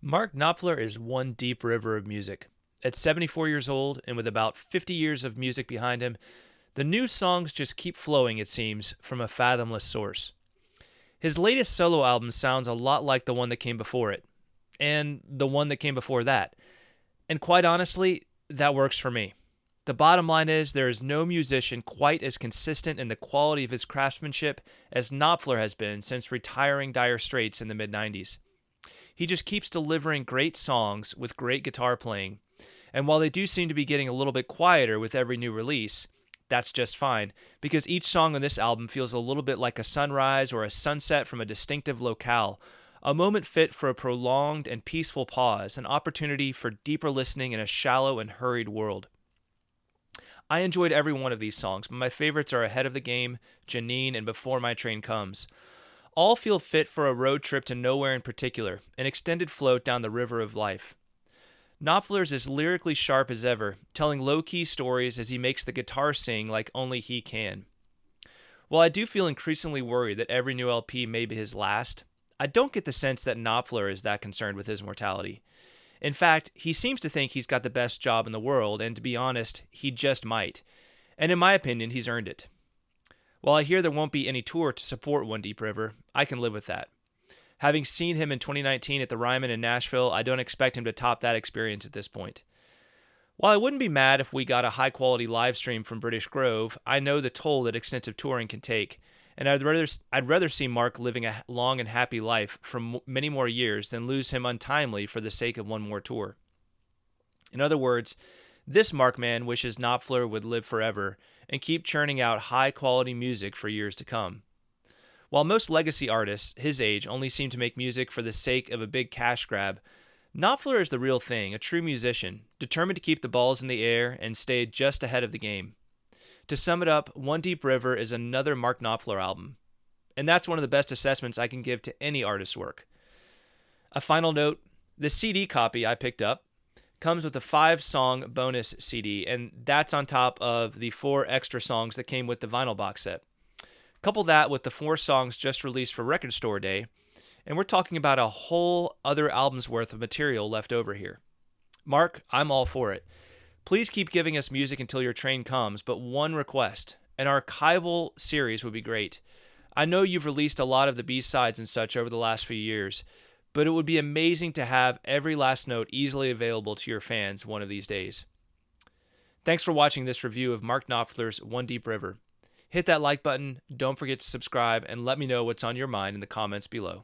Mark Knopfler is one deep river of music. At 74 years old and with about 50 years of music behind him, the new songs just keep flowing, it seems, from a fathomless source. His latest solo album sounds a lot like the one that came before it, and the one that came before that. And quite honestly, that works for me. The bottom line is there is no musician quite as consistent in the quality of his craftsmanship as Knopfler has been since retiring Dire Straits in the mid 90s. He just keeps delivering great songs with great guitar playing. And while they do seem to be getting a little bit quieter with every new release, that's just fine, because each song on this album feels a little bit like a sunrise or a sunset from a distinctive locale, a moment fit for a prolonged and peaceful pause, an opportunity for deeper listening in a shallow and hurried world. I enjoyed every one of these songs, but my favorites are Ahead of the Game, Janine, and Before My Train Comes. All feel fit for a road trip to nowhere in particular, an extended float down the river of life. Knopfler's is lyrically sharp as ever, telling low-key stories as he makes the guitar sing like only he can. While I do feel increasingly worried that every new LP may be his last, I don't get the sense that Knopfler is that concerned with his mortality. In fact, he seems to think he's got the best job in the world, and to be honest, he just might. And in my opinion, he's earned it. While I hear there won't be any tour to support One Deep River, I can live with that. Having seen him in 2019 at the Ryman in Nashville, I don't expect him to top that experience at this point. While I wouldn't be mad if we got a high-quality live stream from British Grove, I know the toll that extensive touring can take, and I'd rather see Mark living a long and happy life for many more years than lose him untimely for the sake of one more tour. In other words, this Mark man wishes Knopfler would live forever and keep churning out high-quality music for years to come. While most legacy artists his age only seem to make music for the sake of a big cash grab, Knopfler is the real thing, a true musician, determined to keep the balls in the air and stay just ahead of the game. To sum it up, One Deep River is another Mark Knopfler album, and that's one of the best assessments I can give to any artist's work. A final note, the CD copy I picked up comes with a 5-song bonus CD, and that's on top of the 4 extra songs that came with the vinyl box set. Couple that with the 4 songs just released for Record Store Day, and we're talking about a whole other album's worth of material left over here. Mark, I'm all for it. Please keep giving us music until your train comes, but one request. An archival series would be great. I know you've released a lot of the B-sides and such over the last few years, but it would be amazing to have every last note easily available to your fans one of these days. Thanks for watching this review of Mark Knopfler's One Deep River. Hit that like button, don't forget to subscribe, and let me know what's on your mind in the comments below.